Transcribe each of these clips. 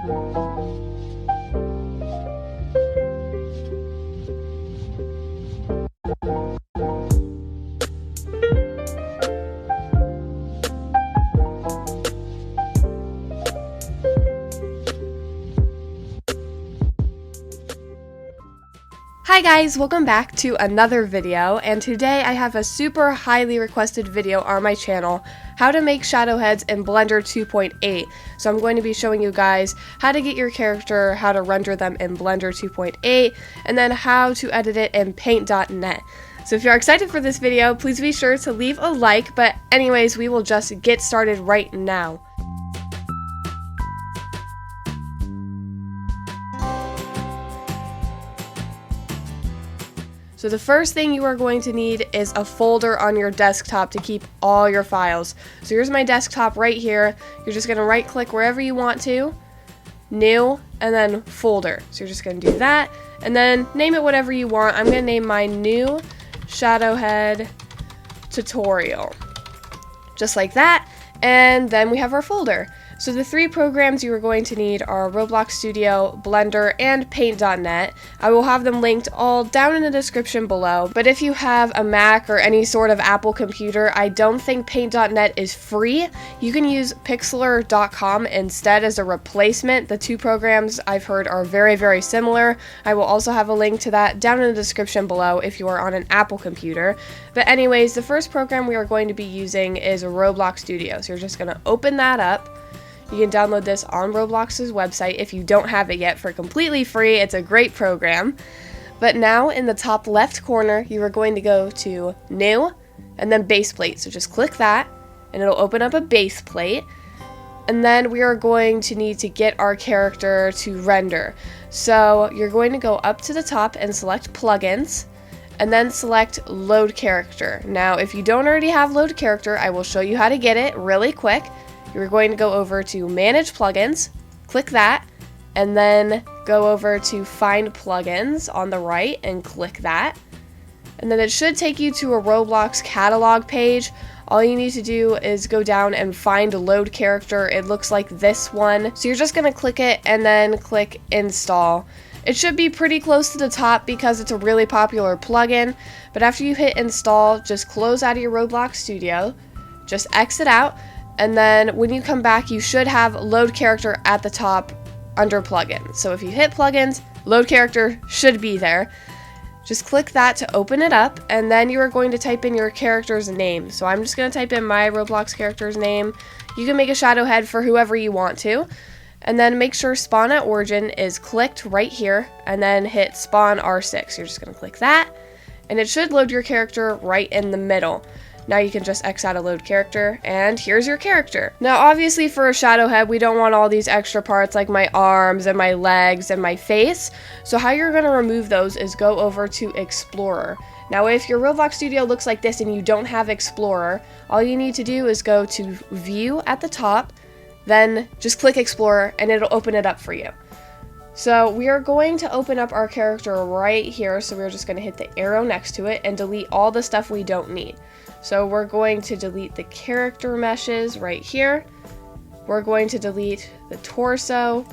Hi guys, welcome back to another video, and today I have a super highly requested video on my channel, how to make shadow heads in Blender 2.8. So I'm going to be showing you guys how to get your character, how to render them in Blender 2.8, and then how to edit it in Paint.net. So if you're excited for this video, please be sure to leave a like, but anyways, we will just get started right now. So the first thing you are going to need is a folder on your desktop to keep all your files. So here's my desktop right here. You're just going to right click wherever you want to, new, and then folder. So you're just going to do that, and then name it whatever you want. I'm going to name my new shadow head tutorial. Just like that, and then we have our folder. So the three programs you are going to need are Roblox Studio, Blender, and Paint.net. I will have them linked all down in the description below, but if you have a Mac or any sort of Apple computer, I don't think Paint.net is free. You can use Pixlr.com instead as a replacement. The two programs I've heard are very, very similar. I will also have a link to that down in the description below if you are on an Apple computer. But anyways, the first program we are going to be using is Roblox Studio. So you're just going to open that up. You can download this on Roblox's website if you don't have it yet for completely free. It's a great program. But now in the top left corner, you are going to go to New and then Base Plate. So just click that and it'll open up a base plate. And then we are going to need to get our character to render. So you're going to go up to the top and select Plugins and then select Load Character. Now if you don't already have Load Character, I will show you how to get it really quick. You're going to go over to Manage Plugins, click that, and then go over to Find Plugins on the right and click that. And then it should take you to a Roblox catalog page. All you need to do is go down and find Load Character. It looks like this one. So you're just going to click it and then click Install. It should be pretty close to the top because it's a really popular plugin. But after you hit Install, just close out of your Roblox Studio, just exit out. And then when you come back, you should have Load Character at the top under Plugins. So if you hit Plugins, Load Character should be there. Just click that to open it up, and then you are going to type in your character's name. So I'm just going to type in my Roblox character's name. You can make a shadow head for whoever you want to. And then make sure Spawn at Origin is clicked right here, and then hit Spawn R6. You're just going to click that, and it should load your character right in the middle. Now you can just X out a Load Character, and here's your character. Now obviously for a shadow head, we don't want all these extra parts like my arms and my legs and my face. So how you're going to remove those is go over to Explorer. Now if your Roblox Studio looks like this and you don't have Explorer, all you need to do is go to View at the top, then just click Explorer and it'll open it up for you. So we are going to open up our character right here, so we're just going to hit the arrow next to it and delete all the stuff we don't need. So we're going to delete the character meshes right here. We're going to delete the torso,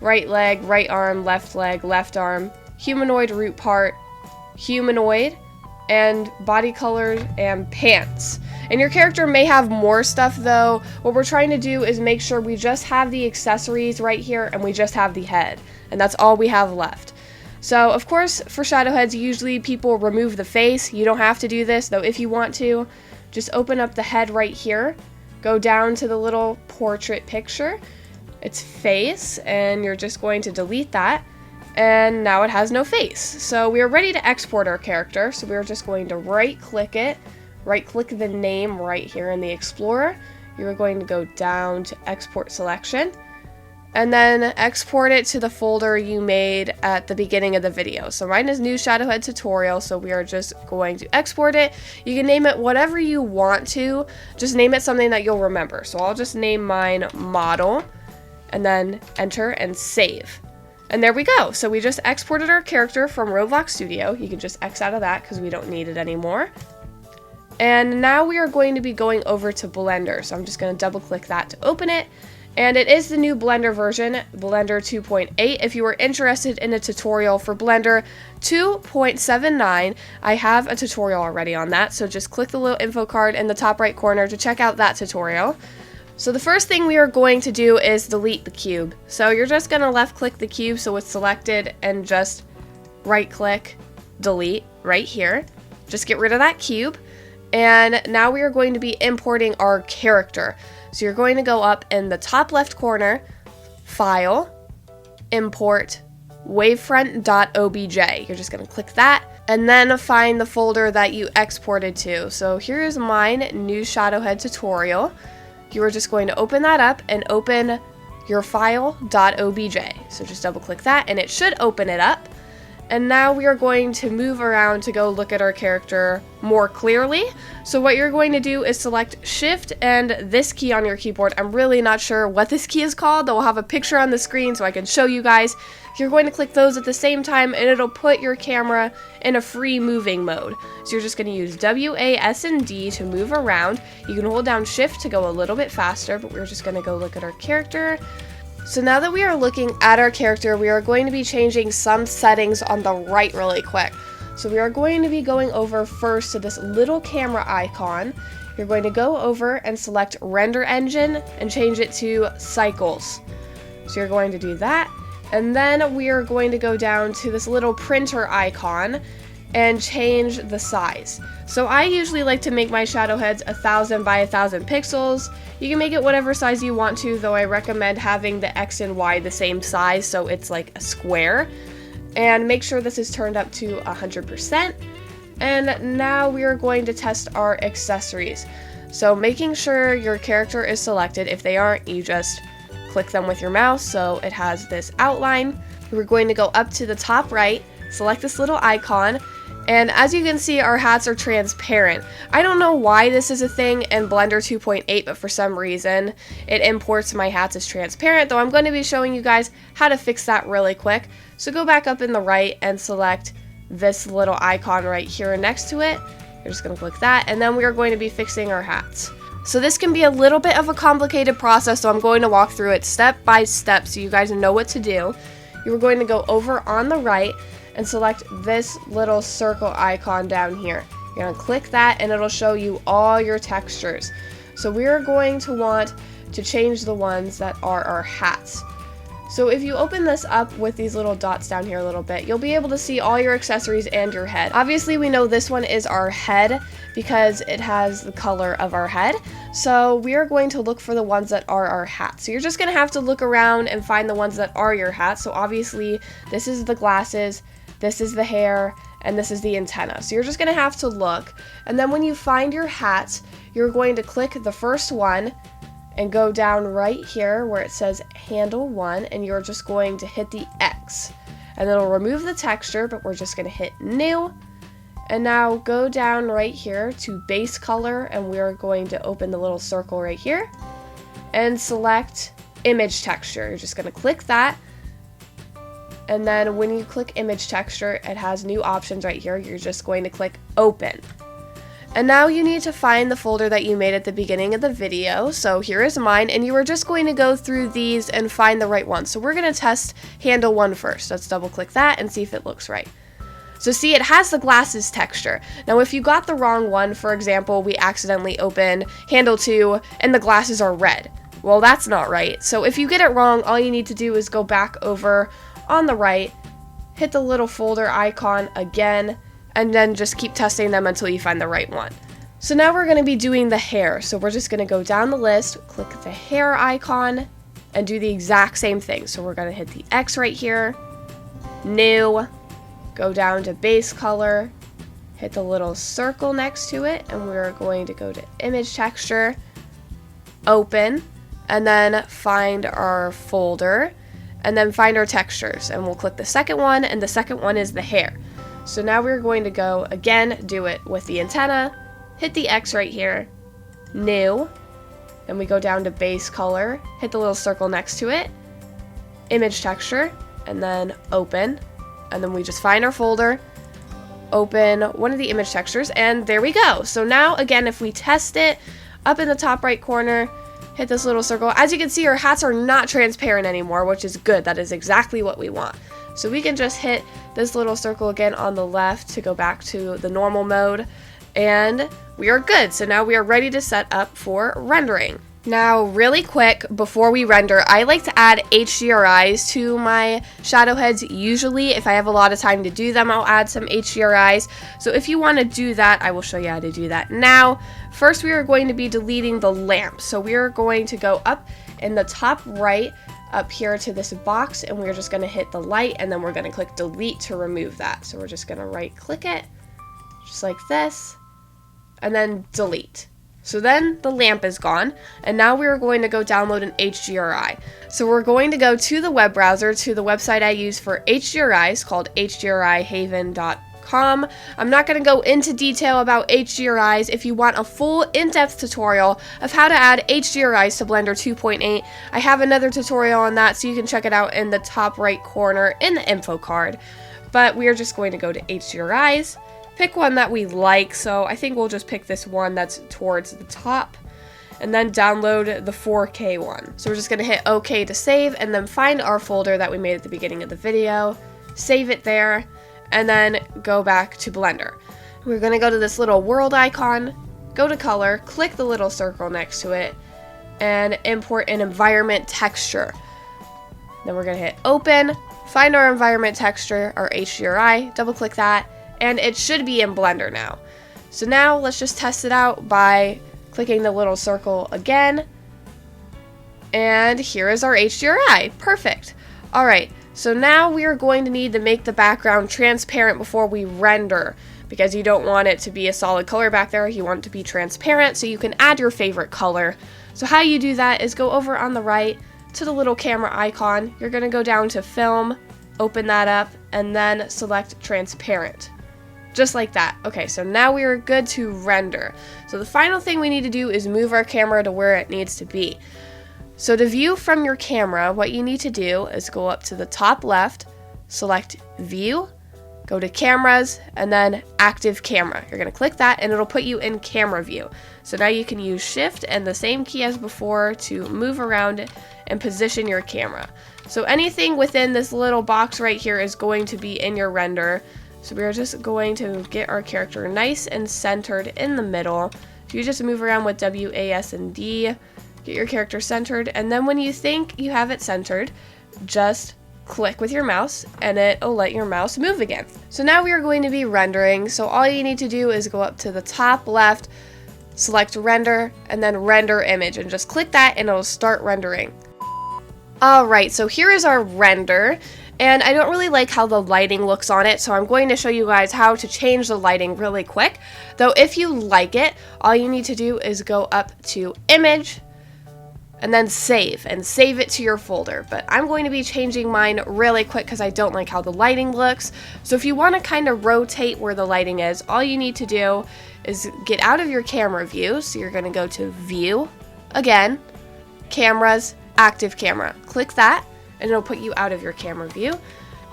right leg, right arm, left leg, left arm, humanoid root part, humanoid, and body color and pants. And your character may have more stuff though. What we're trying to do is make sure we just have the accessories right here and we just have the head. And that's all we have left. So of course for shadow heads usually people remove the face. You don't have to do this though if you want to. Just open up the head right here. Go down to the little portrait picture. It's face, and you're just going to delete that. And now it has no face. So we are ready to export our character. So we're just going to right click it. Right click the name right here in the Explorer. You're going to go down to Export Selection. And then export it to the folder you made at the beginning of the video. So mine is New Shadow Head Tutorial, so we are just going to export it. You can name it whatever you want to, just name it something that you'll remember. So I'll just name mine Model, and then enter and save. And there we go. So we just exported our character from Roblox Studio. You can just X out of that because we don't need it anymore. And now we are going to be going over to Blender. So I'm just going to double click that to open it. And it is the new Blender version, Blender 2.8. If you are interested in a tutorial for Blender 2.79, I have a tutorial already on that, so just click the little info card in the top right corner to check out that tutorial. So the first thing we are going to do is delete the cube. So you're just going to left click the cube so it's selected and just right click, delete right here. Just get rid of that cube. And now we are going to be importing our character. So you're going to go up in the top left corner, File, Import, wavefront.obj. You're just going to click that and then find the folder that you exported to. So here's mine, new Shadowhead tutorial. You are just going to open that up and open your file.obj. So just double click that and it should open it up. And now we are going to move around to go look at our character more clearly. So what you're going to do is select Shift and this key on your keyboard. I'm really not sure what this key is called. I'll have a picture on the screen so I can show you guys. You're going to click those at the same time and it'll put your camera in a free moving mode. So you're just going to use W, A, S, and D to move around. You can hold down Shift to go a little bit faster, but we're just going to go look at our character. So now that we are looking at our character, we are going to be changing some settings on the right really quick. So we are going to be going over first to this little camera icon. You're going to go over and select Render Engine and change it to Cycles. So you're going to do that. And then we are going to go down to this little printer icon and change the size. So I usually like to make my shadow heads 1000 by 1000 pixels. You can make it whatever size you want to, though I recommend having the X and Y the same size so it's like a square. And make sure this is turned up to 100%. And now we are going to test our accessories. So making sure your character is selected. If they aren't, you just click them with your mouse so it has this outline. We're going to go up to the top right, select this little icon, and as you can see, our hats are transparent. I don't know why this is a thing in Blender 2.8, but for some reason it imports my hats as transparent, though I'm going to be showing you guys how to fix that really quick. So go back up in the right and select this little icon right here next to it. You're just going to click that, and then we are going to be fixing our hats. So this can be a little bit of a complicated process, so I'm going to walk through it step by step so you guys know what to do. You're going to go over on the right and select this little circle icon down here. You're going to click that and it'll show you all your textures. So we're going to want to change the ones that are our hats. So if you open this up with these little dots down here a little bit, you'll be able to see all your accessories and your head. Obviously we know this one is our head because it has the color of our head. So we are going to look for the ones that are our hats. So you're just going to have to look around and find the ones that are your hats. So obviously this is the glasses, this is the hair, and this is the antenna. So you're just going to have to look. And then when you find your hats, you're going to click the first one and go down right here where it says handle 1, and you're just going to hit the X. And it'll remove the texture, but we're just going to hit new. And now go down right here to base color, and we're going to open the little circle right here and select image texture. You're just going to click that. And then when you click image texture, it has new options right here. You're just going to click open. And now you need to find the folder that you made at the beginning of the video. So here is mine, and you are just going to go through these and find the right one. So we're going to test handle 1 first. Let's double click that and see if it looks right. So see, it has the glasses texture. Now if you got the wrong one, for example, we accidentally opened handle 2 and the glasses are red. Well, that's not right. So if you get it wrong, all you need to do is go back over on the right, hit the little folder icon again, and then just keep testing them until you find the right one. So now we're going to be doing the hair. So we're just going to go down the list, click the hair icon, and do the exact same thing. So we're going to hit the X right here, new, go down to base color, hit the little circle next to it, and we're going to go to image texture, open, and then find our folder, and then find our textures. And we'll click the second one, and the second one is the hair. So now we're going to go, again, do it with the antenna, hit the X right here, new, and we go down to base color, hit the little circle next to it, image texture, and then open, and then we just find our folder, open one of the image textures, and there we go. So now, again, if we test it, up in the top right corner, hit this little circle. As you can see, our hats are not transparent anymore, which is good. That is exactly what we want. So we can just hit this little circle again on the left to go back to the normal mode, and we are good. So now we are ready to set up for rendering. Now, really quick, before we render, I like to add HDRIs to my shadow heads. Usually, if I have a lot of time to do them, I'll add some HDRIs. So if you want to do that, I will show you how to do that now. First, we are going to be deleting the lamp. So we are going to go up in the top right, up here to this box, and we're just going to hit the light, and then we're going to click delete to remove that. So we're just going to right click it, just like this, and then delete. So then the lamp is gone, and now we are going to go download an HDRI. So we're going to go to the web browser, to the website I use for HDRIs called hdrihaven.com. I'm not going to go into detail about HDRIs. If you want a full in-depth tutorial of how to add HDRIs to Blender 2.8, I have another tutorial on that, so you can check it out in the top right corner in the info card. But we are just going to go to HDRIs. Pick one that we like, so I think we'll just pick this one that's towards the top, and then download the 4K one. So we're just going to hit OK to save, and then find our folder that we made at the beginning of the video, save it there, and then go back to Blender. We're going to go to this little world icon, go to color, click the little circle next to it, and import an environment texture. Then we're going to hit open, find our environment texture, our HDRI, double click that, and it should be in Blender now. So now let's just test it out by clicking the little circle again. And here is our HDRI. Perfect. Alright, so now we are going to need to make the background transparent before we render, because you don't want it to be a solid color back there. You want it to be transparent so you can add your favorite color. So how you do that is go over on the right to the little camera icon. You're going to go down to Film, open that up, and then select Transparent. Just like that. Okay, so now we are good to render. So the final thing we need to do is move our camera to where it needs to be. So to view from your camera, what you need to do is go up to the top left, select View, go to Cameras, and then Active Camera. You're going to click that, and it'll put you in camera view. So now you can use Shift and the same key as before to move around and position your camera. So anything within this little box right here is going to be in your render. So we are just going to get our character nice and centered in the middle. So you just move around with W, A, S, and D, get your character centered, and then when you think you have it centered, just click with your mouse and it'll let your mouse move again. So now we are going to be rendering. So all you need to do is go up to the top left, select render, and then render image, and just click that and it'll start rendering. Alright, so here is our render. And I don't really like how the lighting looks on it, so I'm going to show you guys how to change the lighting really quick. Though if you like it, all you need to do is go up to Image, and then Save, and save it to your folder. But I'm going to be changing mine really quick because I don't like how the lighting looks. So if you want to kind of rotate where the lighting is, all you need to do is get out of your camera view. So you're going to go to View, again, Cameras, Active Camera. Click that, and it'll put you out of your camera view.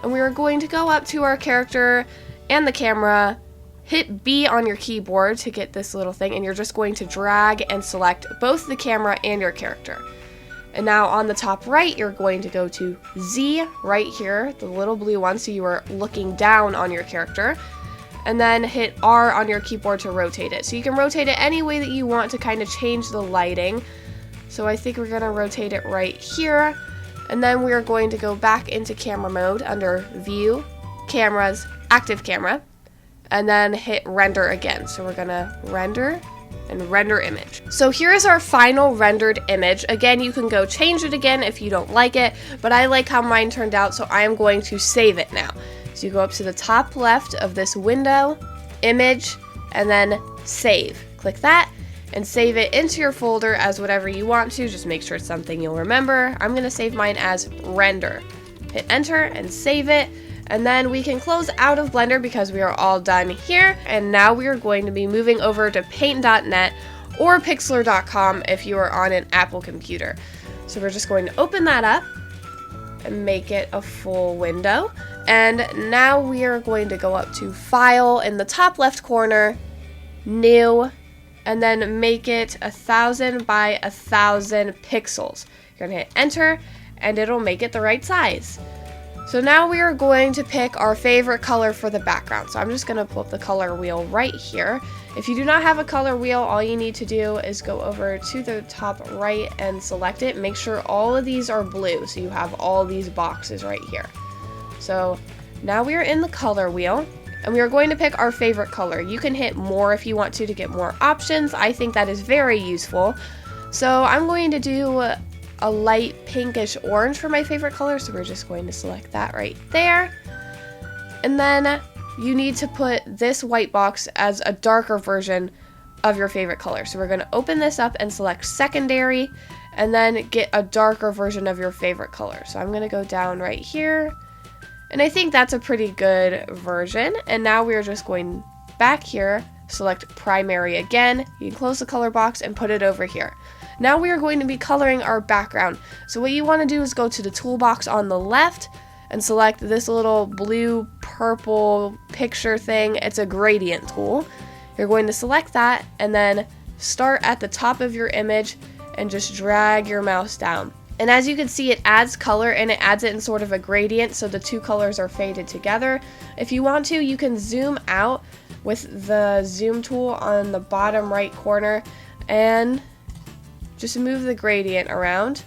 And we are going to go up to our character and the camera, hit B on your keyboard to get this little thing, and you're just going to drag and select both the camera and your character. And now on the top right, you're going to go to Z right here, the little blue one, so you are looking down on your character, and then hit R on your keyboard to rotate it. So you can rotate it any way that you want to kind of change the lighting. So I think we're going to rotate it right here. And then we are going to go back into camera mode under View, Cameras, Active Camera, and then hit Render again. So we're going to render and render image. So here is our final rendered image. Again, you can go change it again if you don't like it, but I like how mine turned out, so I am going to save it now. So you go up to the top left of this window, Image, and then Save. Click that, and save it into your folder as whatever you want to. Just make sure it's something you'll remember. I'm going to save mine as render. Hit enter and save it, and then we can close out of Blender because we are all done here. And now we are going to be moving over to paint.net or pixlr.com if you are on an Apple computer. So we're just going to open that up and make it a full window. And now we are going to go up to File in the top left corner, New, and then make it 1000 by 1000 pixels. You're gonna hit enter and it'll make it the right size. So now we are going to pick our favorite color for the background. So I'm just gonna pull up the color wheel right here. If you do not have a color wheel, all you need to do is go over to the top right and select it. Make sure all of these are blue, so you have all these boxes right here. So now we are in the color wheel, and we are going to pick our favorite color. You can hit more if you want to get more options. I think that is very useful. So I'm going to do a light pinkish orange for my favorite color, so we're just going to select that right there. And then you need to put this white box as a darker version of your favorite color. So we're going to open this up and select secondary, and then get a darker version of your favorite color. So I'm going to go down right here, and I think that's a pretty good version. And now we're just going back here, select primary again. You can close the color box and put it over here. Now we are going to be coloring our background. So what you want to do is go to the toolbox on the left and select this little blue purple picture thing. It's a gradient tool. You're going to select that and then start at the top of your image and just drag your mouse down. And as you can see, it adds color and it adds it in sort of a gradient, so the two colors are faded together. If you want to, you can zoom out with the zoom tool on the bottom right corner and just move the gradient around.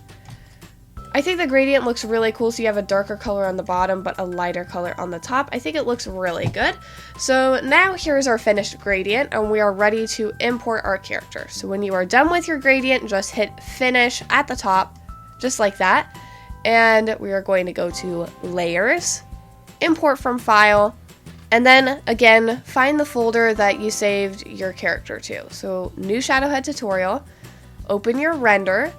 I think the gradient looks really cool, so you have a darker color on the bottom but a lighter color on the top. I think it looks really good. So now here's our finished gradient, and we are ready to import our character. So when you are done with your gradient, just hit finish at the top, just like that. And we are going to go to layers, import from file, and then again, find the folder that you saved your character to. So new Shadowhead tutorial, open your render,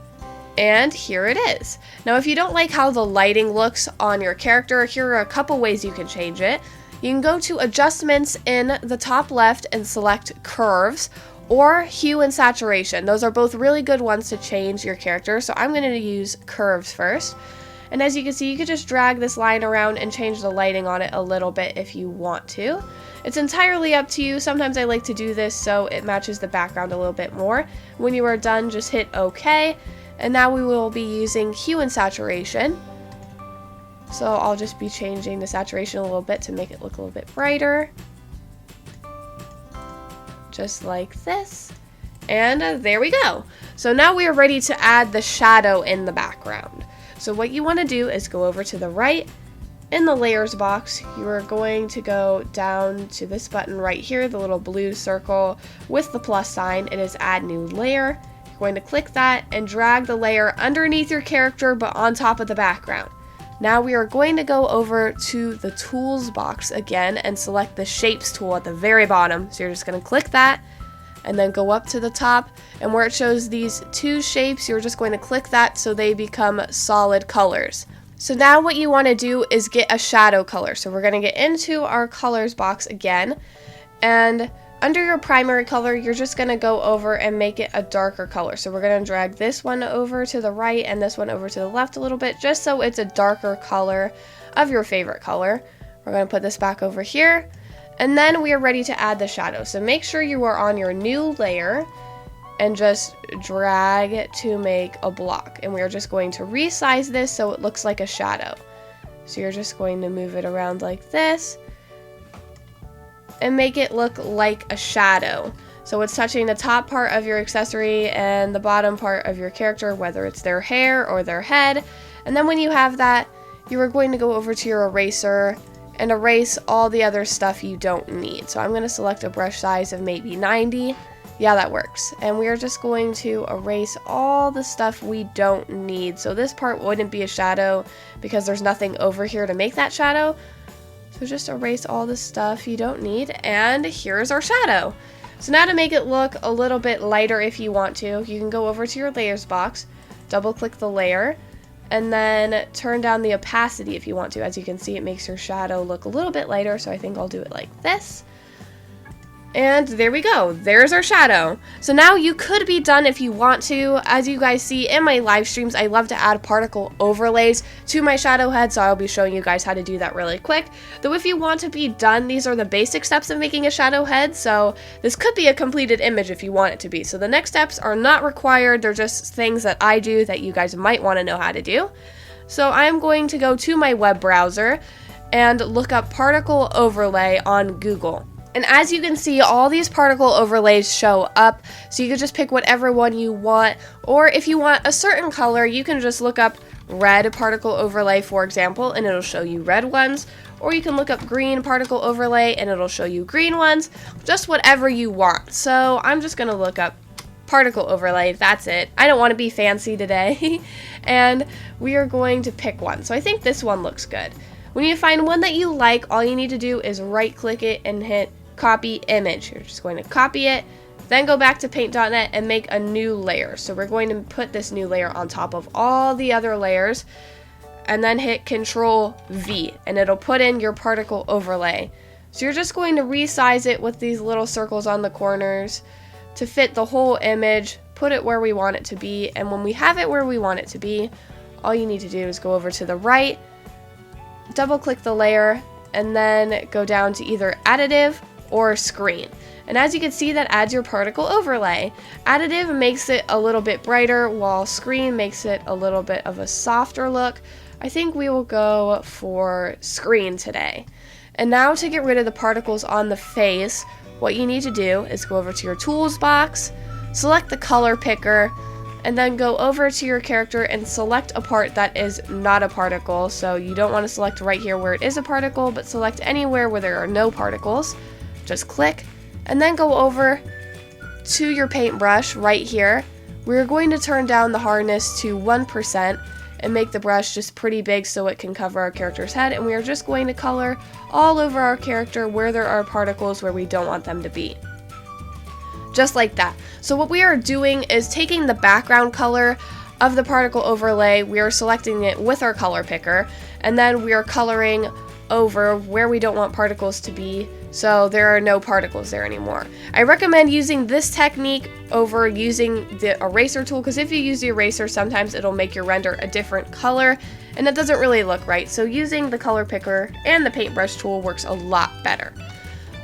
and here it is. Now if you don't like how the lighting looks on your character, here are a couple ways you can change it. You can go to adjustments in the top left and select curves or hue and saturation. Those are both really good ones to change your character, so I'm going to use curves first. And as you can see, you can just drag this line around and change the lighting on it a little bit if you want to. It's entirely up to you. Sometimes I like to do this so it matches the background a little bit more. When you are done, just hit OK. And now we will be using hue and saturation. So I'll just be changing the saturation a little bit to make it look a little bit brighter. Just like this. And there we go. So now we are ready to add the shadow in the background. So what you want to do is go over to the right. In the layers box, you are going to go down to this button right here, the little blue circle with the plus sign. It is add new layer. You're going to click that and drag the layer underneath your character but on top of the background. Now we are going to go over to the tools box again and select the shapes tool at the very bottom. So you're just going to click that and then go up to the top, and where it shows these two shapes, you're just going to click that so they become solid colors. So now what you want to do is get a shadow color. So we're going to get into our colors box again, and under your primary color, you're just going to go over and make it a darker color. So we're going to drag this one over to the right and this one over to the left a little bit, just so it's a darker color of your favorite color. We're going to put this back over here, and then we are ready to add the shadow. So make sure you are on your new layer and just drag to make a block. And we are just going to resize this so it looks like a shadow. So you're just going to move it around like this and make it look like a shadow. So it's touching the top part of your accessory and the bottom part of your character, whether it's their hair or their head. And then when you have that, you are going to go over to your eraser and erase all the other stuff you don't need. So I'm going to select a brush size of maybe 90. Yeah, that works. And we are just going to erase all the stuff we don't need. So this part wouldn't be a shadow because there's nothing over here to make that shadow. So just erase all the stuff you don't need, and here's our shadow. So now to make it look a little bit lighter if you want to, you can go over to your layers box, double click the layer, and then turn down the opacity if you want to. As you can see, it makes your shadow look a little bit lighter, so I think I'll do it like this. And there we go, there's our shadow. So now you could be done if you want to. As you guys see in my live streams, I love to add particle overlays to my shadow head, so I'll be showing you guys how to do that really quick. Though if you want to be done, these are the basic steps of making a shadow head, so this could be a completed image if you want it to be. So the next steps are not required, they're just things that I do that you guys might want to know how to do. So I'm going to go to my web browser and look up particle overlay on Google. And as you can see, all these particle overlays show up, so you can just pick whatever one you want, or if you want a certain color, you can just look up red particle overlay, for example, and it'll show you red ones, or you can look up green particle overlay and it'll show you green ones, just whatever you want. So I'm just going to look up particle overlay, that's it. I don't want to be fancy today, and we are going to pick one. So I think this one looks good. When you find one that you like, all you need to do is right click it and hit copy image. You're just going to copy it, then go back to paint.net and make a new layer. So we're going to put this new layer on top of all the other layers, and then hit Control V and it'll put in your particle overlay. So you're just going to resize it with these little circles on the corners to fit the whole image, put it where we want it to be, and when we have it where we want it to be, all you need to do is go over to the right, double click the layer, and then go down to either additive or screen. And as you can see, that adds your particle overlay. Additive makes it a little bit brighter, while screen makes it a little bit of a softer look. I think we will go for screen today. And now to get rid of the particles on the face, what you need to do is go over to your tools box, select the color picker, and then go over to your character and select a part that is not a particle. So you don't want to select right here where it is a particle, but select anywhere where there are no particles. Just click, and then go over to your paintbrush right here. We're going to turn down the hardness to 1% and make the brush just pretty big so it can cover our character's head, and we are just going to color all over our character where there are particles where we don't want them to be. Just like that. So what we are doing is taking the background color of the particle overlay, we are selecting it with our color picker, and then we are coloring over where we don't want particles to be, so there are no particles there anymore. I recommend using this technique over using the eraser tool, because if you use the eraser, sometimes it'll make your render a different color, and it doesn't really look right. So using the color picker and the paintbrush tool works a lot better.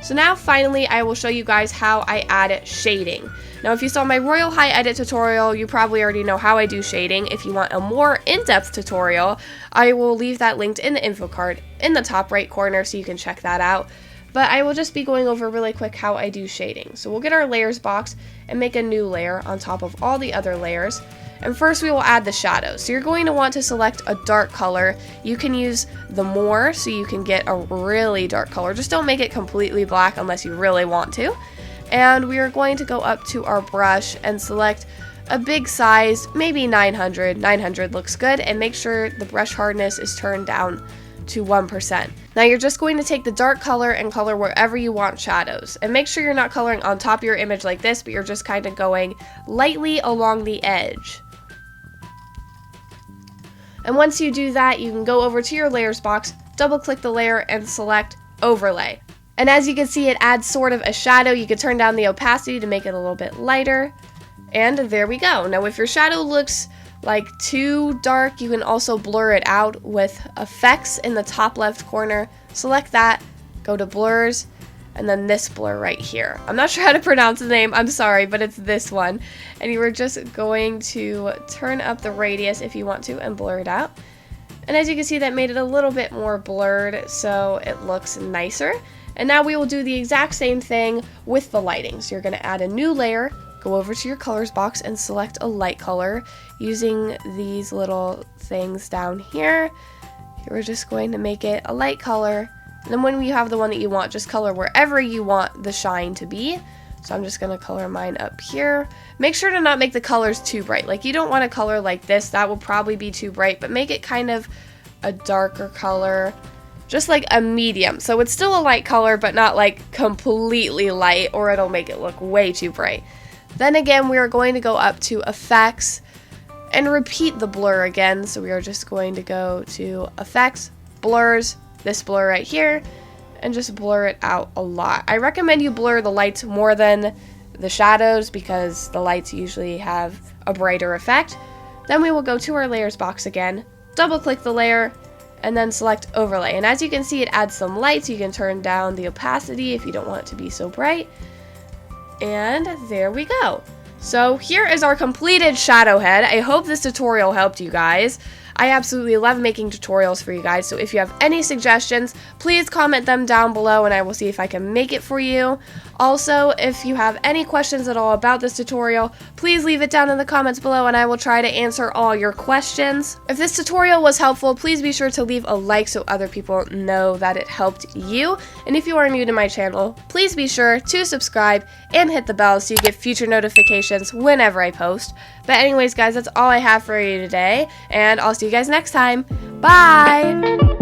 So now finally I will show you guys how I add shading. Now if you saw my Royal High Edit tutorial, you probably already know how I do shading. If you want a more in-depth tutorial, I will leave that linked in the info card in the top right corner so you can check that out. But I will just be going over really quick how I do shading. So we'll get our layers box and make a new layer on top of all the other layers. And first we will add the shadows. So you're going to want to select a dark color. You can use the more so you can get a really dark color. Just don't make it completely black unless you really want to. And we are going to go up to our brush and select a big size, maybe 900. 900 looks good, and make sure the brush hardness is turned down to 1%. Now you're just going to take the dark color and color wherever you want shadows. And make sure you're not coloring on top of your image like this, but you're just kind of going lightly along the edge. And once you do that, you can go over to your layers box, double click the layer, and select overlay. And as you can see, it adds sort of a shadow. You can turn down the opacity to make it a little bit lighter. And there we go. Now if your shadow looks like too dark, you can also blur it out with effects in the top left corner. Select that, go to blurs, and then this blur right here. I'm not sure how to pronounce the name, I'm sorry, but it's this one. And you are just going to turn up the radius if you want to and blur it out. And as you can see, that made it a little bit more blurred, so it looks nicer. And now we will do the exact same thing with the lighting. So you're going to add a new layer, go over to your colors box and select a light color using these little things down here. You're just going to make it a light color. And then when you have the one that you want, just color wherever you want the shine to be. So I'm just going to color mine up here. Make sure to not make the colors too bright. Like, you don't want to color like this. That will probably be too bright, but make it kind of a darker color. Just like a medium. So it's still a light color, but not like completely light, or it'll make it look way too bright. Then again, we are going to go up to effects and repeat the blur again. So we are just going to go to effects, blurs, this blur right here, and just blur it out a lot. I recommend you blur the lights more than the shadows because the lights usually have a brighter effect. Then we will go to our layers box again, double click the layer, and then select overlay. And as you can see, it adds some lights. You can turn down the opacity if you don't want it to be so bright. And there we go. So here is our completed shadow head. I hope this tutorial helped you guys. I absolutely love making tutorials for you guys, so if you have any suggestions, please comment them down below and I will see if I can make it for you. Also, if you have any questions at all about this tutorial, please leave it down in the comments below and I will try to answer all your questions. If this tutorial was helpful, please be sure to leave a like so other people know that it helped you. And if you are new to my channel, please be sure to subscribe and hit the bell so you get future notifications whenever I post. But anyways, guys, that's all I have for you today, and I'll see you guys next time. Bye!